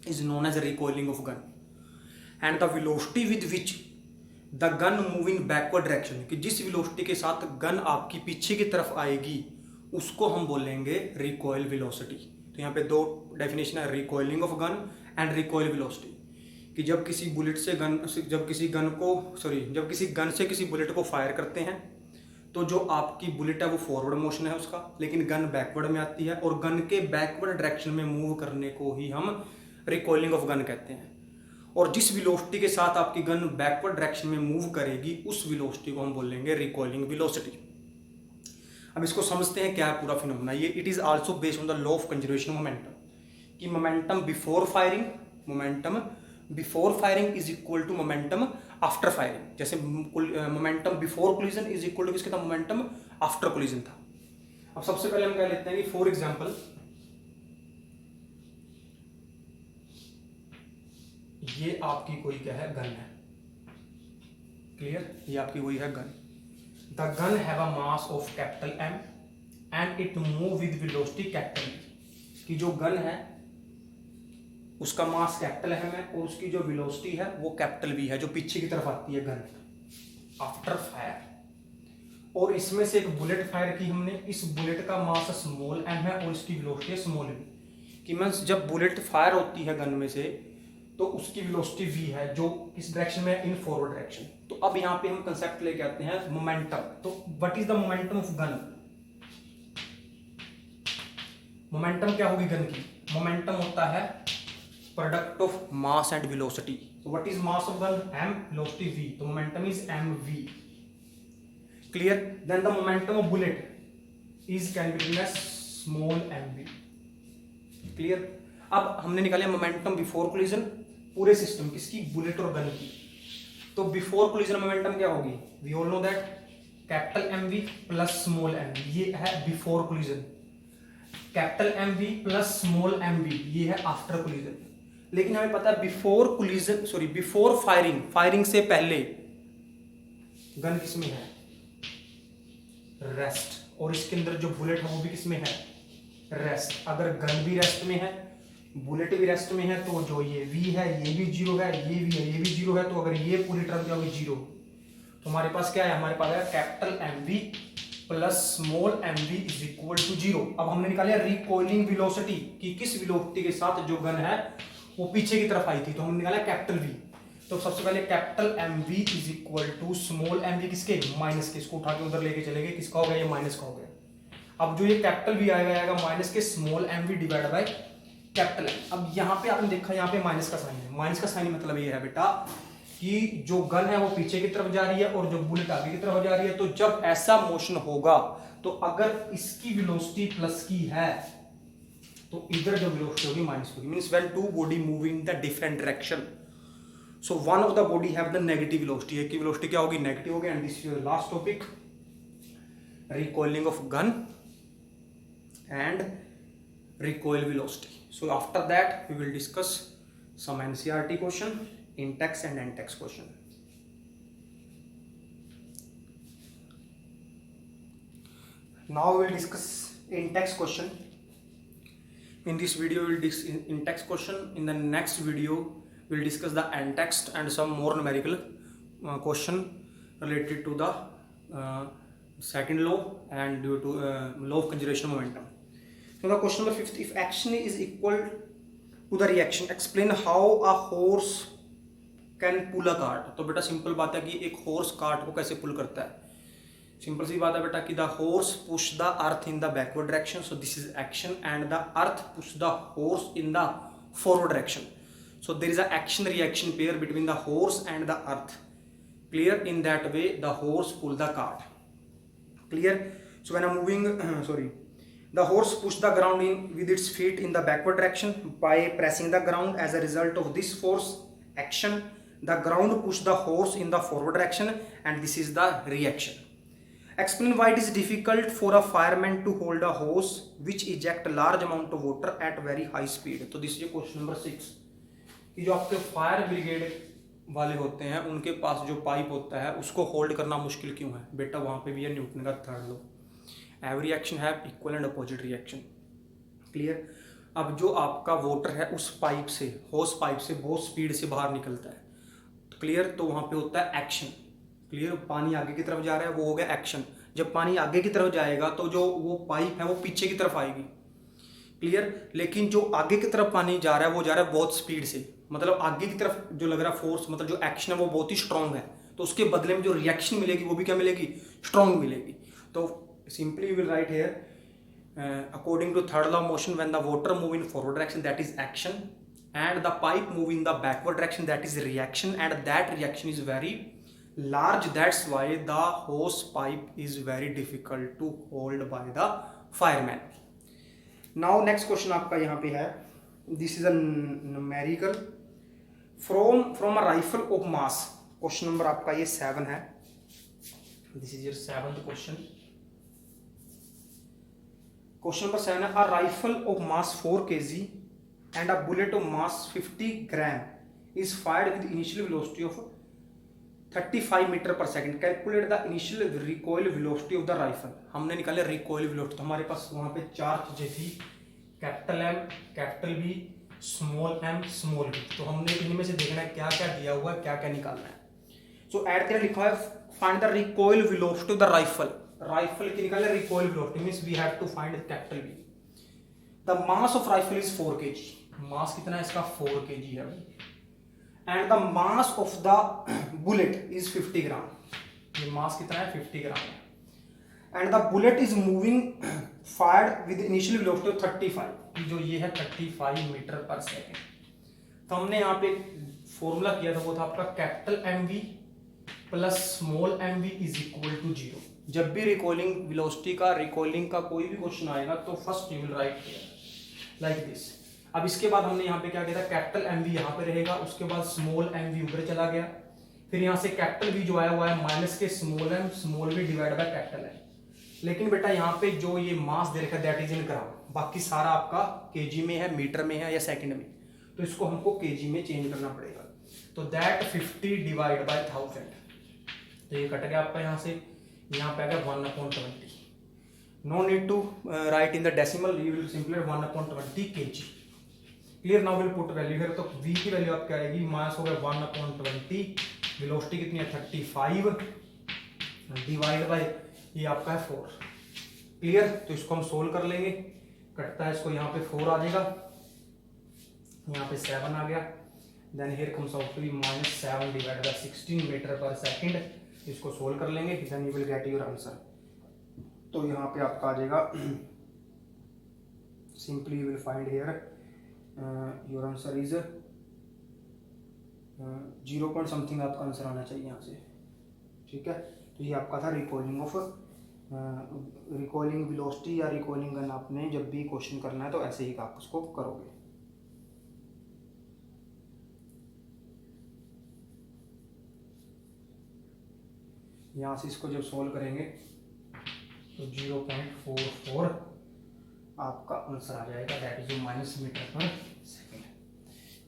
is known as recoiling of gun and the velocity with which the gun move in backward direction, कि जिस velocity के साथ gun आपकी पीछे की तरफ आएगी उसको हम बोलेंगे रिकॉइल वेलोसिटी। तो यहाँ पे दो डेफिनेशन है, recoiling of gun and recoil velocity. कि जब किसी बुलेट से जब किसी गन से किसी बुलेट को फायर करते हैं तो जो आपकी बुलेट है वो फॉरवर्ड मोशन है उसका, लेकिन गन बैकवर्ड में आती है और गन के बैकवर्ड डायरेक्शन में मूव करने को ही हम रिकॉइलिंग ऑफ गन कहते हैं। और जिस वेलोसिटी के साथ आपकी गन बैकवर्ड डायरेक्शन में मूव करेगी उस वेलोसिटी को हम बोलेंगे रिकॉइलिंग वेलोसिटी। अब इसको समझते हैं क्या है पूरा फिनोमेना। ये it is also based on the law of conservation momentum कि momentum before firing is equal to momentum after firing. जैसे momentum before collision is equal to किसके था, मोमेंटम आफ्टर कोलिजन था। अब सबसे पहले हम कह लेते हैं कि फॉर एग्जांपल ये आपकी कोई क्या है गन है, क्लियर, ये आपकी कोई है gun. The gun have a mass of capital M and it move with velocity capital V। की जो गन है उसका मास कैपिटल M है और उसकी जो वेलोसिटी है वो कैपिटल V है, जो पीछे की तरफ आती है गन आफ्टर फायर। और इसमें से एक बुलेट फायर की हमने, इस बुलेट का मास स्मॉल m है और इसकी वेलोसिटी है स्मॉल v। कि मींस जब बुलेट फायर होती है गन में से तो उसकी वेलोसिटी v है जो किस डायरेक्शन में, इन फॉरवर्ड डायरेक्शन। तो अब यहाँ पे हम कंसेप्ट लेके आते हैं मोमेंटम। तो what is the momentum of gun? Momentum क्या होगी गन की? मोमेंटम होता है product of mass and velocity. तो what is mass of gun? m, velocity v। तो momentum is mv, clear. Then the momentum of bullet is can be written as small mv, clear. अब हमने निकाले momentum before collision पूरे system किसकी, bullet और gun की। तो before collision momentum क्या होगी? We all know that capital mv plus small mv, ये है before collision. Capital mv plus small mv ये है आफ्टर कोलिजन। लेकिन हमें पता है बिफोर फायरिंग से पहले गन किसमें है, रेस्ट। और इसके अंदर जो बुलेट है वो भी किसमें है, रेस्ट। अगर गन भी रेस्ट में है, बुलेट भी रेस्ट में है, तो जो ये v है ये भी जीरो है, ये भी है ये भी जीरो है। तो अगर ये पूरी टर्म क्या होगी, जीरो। तो हमारे पास क्या है, हमारे पास है capital mv plus small mv is equal to zero. अब हमने निकाला रिकॉइलिंग वेलोसिटी कि किस वेलोसिटी के साथ जो गन है वो पीछे की तरफ आई थी। तो हमने निकाला कैपिटल v। तो सबसे पहले capital mv is equal to small mv किसके, माइनस के। इसको उठा के उधर लेके चलेंगे, किसका हो गया, ये माइनस का हो गया। अब जो ये कैपिटल v आएगा माइनस के small mv divide by capital M। अब यहाँ पे आपने देखा यहाँ पे माइनस का साइन है। माइनस का साइन मतलब ये है बेटा कि जो गन है वो पीछे की तरफ जा रही है और जो बुलेट आगे की तरफ जा रही है। तो जब ऐसा मोशन होगा तो अगर इसकी वेलोसिटी प्लस की है तो इधर जो वेलोसिटी होगी माइनस होगी। Means when two body moving in the different direction, so one of the body have the negative velocity. एक की वेलोसिटी क्या होगी, नेगेटिव होगी। And this is last topic, recoiling of gun and recoil velocity. So after that we will discuss some NCERT question, in-text and n-text question. Now we will discuss in-text question. In this video we will discuss in-text question. In the next video we will discuss the n-text and some more numerical question related to the second law and due to law of conservation of momentum. So the question number 5, if action is equal to the reaction, explain how a horse can pull a cart. तो बेटा simple बात है कि एक horse cart को कैसे पुल करता है. सिंपल सी बात है बेटा कि the horse push the earth in the backward direction, so this is action, and the earth push the horse in the forward direction. So there is a action reaction pair between the horse and the earth. Clear? In that way the horse pull the cart. Clear? So when I'm moving the horse push the ground in with its feet in the backward direction by pressing the ground. As a result of this force action, the ground push the horse in the forward direction, and this is the reaction. Explain why it is difficult for a fireman to hold a hose which eject large amount of water at very high speed. So this is question number 6. कि जो आपके fire brigade वाले होते हैं उनके पास जो pipe होता है उसको होल्ड करना मुश्किल क्यों है बेटा. वहाँ पे भी है न्यूटन का third law, every reaction have equal and opposite reaction. Clear? अब जो आपका वाटर है उस पाइप से, होस पाइप से बहुत स्पीड से बाहर निकलता है. क्लियर? तो वहाँ पे होता है एक्शन. क्लियर? पानी आगे की तरफ जा रहा है, वो हो गया एक्शन. जब पानी आगे की तरफ जाएगा तो जो वो पाइप है वो पीछे की तरफ आएगी. क्लियर? लेकिन जो आगे की तरफ पानी जा रहा है वो जा रहा है बहुत स्पीड से, मतलब आगे की तरफ जो लग रहा है फोर्स, मतलब जो एक्शन है वो बहुत ही स्ट्रांग है. तो उसके बदले में जो रिएक्शन मिलेगी वो भी क्या मिलेगी? स्ट्रांग मिलेगी. तो simply we will write here according to third law of motion, when the water move in forward direction that is action, and the pipe move in the backward direction that is reaction, and that reaction is very large. That's why the hose pipe is very difficult to hold by the fireman. Now next question आपका यहाँ पे है, this is a numerical from a rifle of mass. Question number आपका ये 7 है. This is your 7th question. Question number 7 है, a rifle of mass 4 kg and a bullet of mass 50 gram is fired with initial velocity of 35 metre per second. Calculate the initial recoil velocity of the rifle. हमने निकाले recoil velocity. तो हमारे पास वहां पे 4 चीजें थी, capital M, capital B, small M, small B. तो हमने इनमें से देखना है क्या क्या दिया हुआ है, क्या क्या निकालना है. सो ऐड करके लिखा है find the recoil velocity of the rifle. Rifle की निकाले recoil velocity, means we have to find capital B. The mass of rifle is 4 kg. Mass कितना है इसका? 4 kg है भाई. and the mass of the bullet is 50 gram. ये मास कितना है? 50 ग्राम है. and the bullet is moving fired with initial velocity of 35. जो ये है 35 मीटर पर सेकेंड. तो हमने यहाँ पे फॉर्मूला किया था, वो था आपका capital M V plus small M V is equal to 0. जब भी रिकॉलिंग वेलोसिटी का, रिकॉलिंग का कोई भी क्वेश्चन आएगा तो first you will write like this. अब इसके बाद हमने यहाँ पे क्या किया था, कैपिटल एम वी यहाँ पे रहेगा, उसके बाद स्मॉल एम वी ऊपर चला गया, फिर यहाँ से कैपिटल वी जो आया हुआ है माइनस के small V divide by capital M. लेकिन बेटा यहाँ पे जो ये मास दे रखा है दैट इज इन ग्राम, बाकी सारा आपका केजी में है, मीटर में है या सेकंड में, तो इसको हमको केजी में चेंज करना पड़ेगा. तो दैट 50 डिवाइड बाय 1000, तो ये कट गया आपका यहाँ से, यहाँ पे आ गया 1/20. No need to write in the decimal, you will simply 1/20 kg. Clear? Now will put value here. तो v की वैल्यू आपकी आएगी, मास हो गया 1/20, वेलोसिटी कितनी है 35 डिवाइड बाय ये आपका है 4. क्लियर? तो इसको हम सोल्व कर लेंगे, कटता है इसको, यहाँ पे 4 आ जाएगा, यहाँ पे 7 आ गया, then here comes out to be -7 divide by 16 metre per second. इसको सोल्व कर लेंगे, then you will get your answer. तो यहाँ पे आपका आ जाएगा, simply you will find here your answer is 0 point something आपका आंसर आना चाहिए यहाँ से. ठीक है? तो ये आपका था रिकॉइलिंग ऑफ रिकॉइलिंग वेलोसिटी या रिकॉइलिंग गन. आपने जब भी क्वेश्चन करना है तो ऐसे ही आप उसको करोगे. यहाँ से इसको जब सोल्व करेंगे तो 0.44 आपका आंसर आ जाएगा, दैट इज माइनस मीटर पर सेकेंड.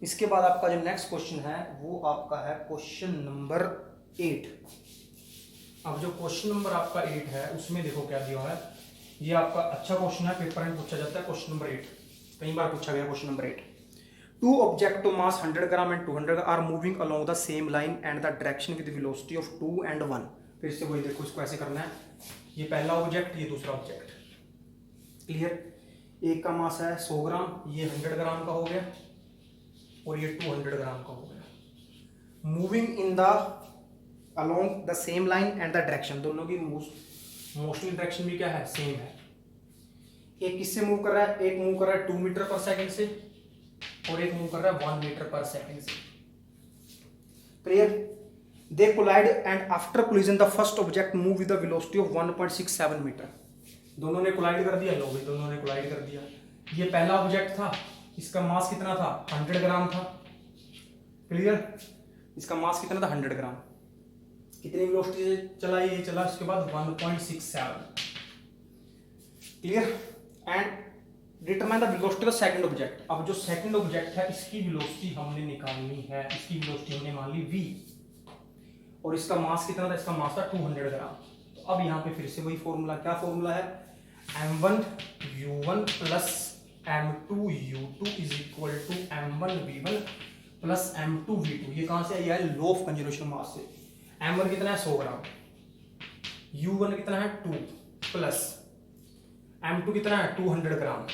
इसके बाद आपका जो नेक्स्ट क्वेश्चन है वो आपका है क्वेश्चन नंबर 8. अब जो क्वेश्चन नंबर आपका 8 है उसमें देखो क्या दिया है. ये आपका अच्छा क्वेश्चन है, पेपर में पूछा जाता है. क्वेश्चन नंबर 8 कई बार पूछा गया. Question number 8, 2 object of mass 100 gram and 200 are moving along the same line and the direction with velocity of 2 and 1. फिर से वही देखो, इसको ऐसे करना है, ये पहला ऑब्जेक्ट, ये दूसरा ऑब्जेक्ट। क्लियर। एक का मास है 100 ग्राम, ये 100 ग्राम का हो गया और ये 200 ग्राम का हो गया। Moving in the along the same line and the direction, दोनों की मोशन डायरेक्शन भी क्या है, सेम है। एक किससे मूव कर रहा है, एक मूव कर रहा है 2 मीटर पर सेकंड से और एक मूव कर रहा है 1 मीटर पर सेकंड से। Clear. They collide and after collision the first object move with the velocity of 1.67 metre. दोनों ने कोलाइड कर दिया, लो भाई दोनों ने कोलाइड कर दिया। ये पहला ऑब्जेक्ट था, इसका मास कितना था, 100 ग्राम था। क्लियर। इसका मास कितना था, 100 ग्राम। कितनी वेलोसिटी से चला, ये चला इसके बाद 1.67। Clear. And determine the velocity of second object. अब जो सेकंड ऑब्जेक्ट है इसकी वेलोसिटी हमने निकालनी है, इसकी वेलोसिटी हमने मान ली v और इसका मास कितना था, इसका मास था 200 ग्राम। तो अब यहाँ पे फिर से वही फॉर्मूला, क्या फॉर्मूला है, m1u1 plus m2u2 is equal to m1v1 plus m2v2। ये कहां से आया है, लॉ ऑफ कंजर्वेशन मास से। m1 कितना है 100 ग्राम, u1 कितना है 2 प्लस m2 कितना है 200 ग्राम।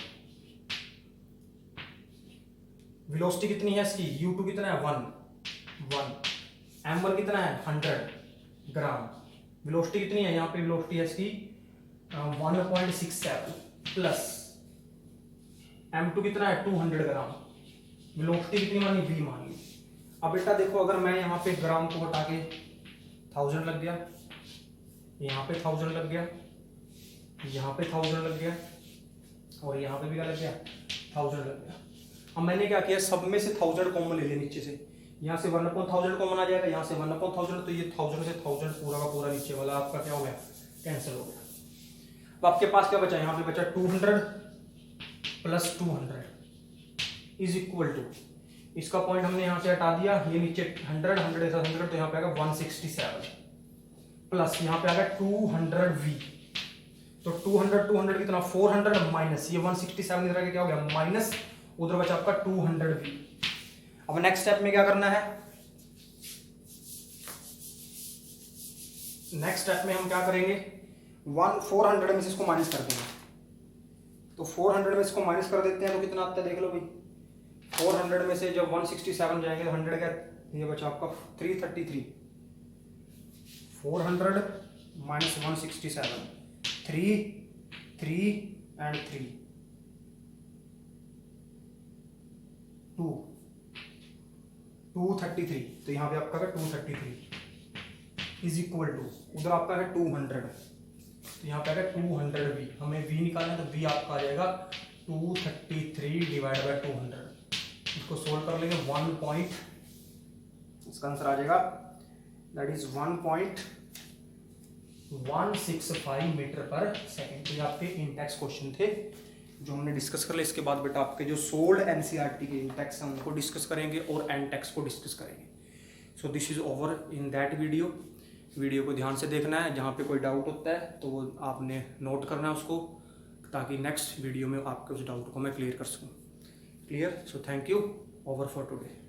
वेलोसिटी कितनी है इसकी, u2 कितना है 1 m1 कितना है 100 ग्राम। वेलोसिटी कितनी है, यहाँ पे वेलोसिटी है इसकी 1.67 प्लस m2 कितना है 200 ग्राम। वेलोसिटी कितनी मानी, v मान ली। अब बेटा देखो, अगर मैं यहाँ पे ग्राम को हटा के 1000 लग गया, यहाँ पे 1000 लग गया, यहाँ पे 1000 लग गया और यहाँ पे भी क्या लग गया, 1000 लग गया। अब मैंने क्या किया, सब में से 1000 कॉमन ले लिया नीचे से। यहाँ से 1/1000 कॉमन आ जाएगा, यहाँ से 1/1000, तो ये 1000 से 1000 पूरा का पूरा नीचे वाला आपका क्या हो गया, कैंसिल हो गया। अब आपके पास क्या बचा, यहाँ पे बचा 200 प्लस 200 इज इक्वल टू, इसका पॉइंट हमने यहाँ से हटा दिया, ये नीचे 100 तो यहाँ पे आएगा 167 प्लस यहाँ पे आएगा 200v। तो 200 कितना 400 माइनस ये 167 इधर आके क्या हो गया माइनस, उधर बचा आपका 200v। अब नेक्स्ट स्टेप में क्या करना है, नेक्स्ट स्टेप में हम क्या करेंगे, 400 में से इसको माइनस कर देंगे। तो 400 में इसको माइनस कर देते हैं तो कितना आता है देख लो भाई, 400 में से जब 167 जाएंगे तो 100 का ये बचा आपका 333। 400 माइनस 167, 3 एंड 3 233। तो यहाँ पे आपका है 233 इज इक्वल टू, उधर आपका है 200, तो यहाँ पे आएगा 200v। हमें v निकालना है तो v आपका आ जाएगा 233 डिवाइड बाय 200। इसको सोल्व कर लेंगे 1 पॉइंट, इसका आंसर आ जाएगा दैट इज 1.165 मीटर पर सेकेंड। तो ये आपके इंटेक्स क्वेश्चन थे जो हमने डिस्कस कर लिया। इसके बाद बेटा आपके जो सोल्ड एनसीईआरटी के इंटेक्स हैं उनको डिस्कस करेंगे और एनटेक्स को डिस्कस करेंगे। सो this is over in that video. Video को ध्यान से देखना है, जहाँ पे कोई डाउट होता है तो वो आपने नोट करना है उसको, ताकि नेक्स्ट वीडियो में आपके उस डाउट को मैं क्लियर कर सकूँ। Clear. So thank you, over for today.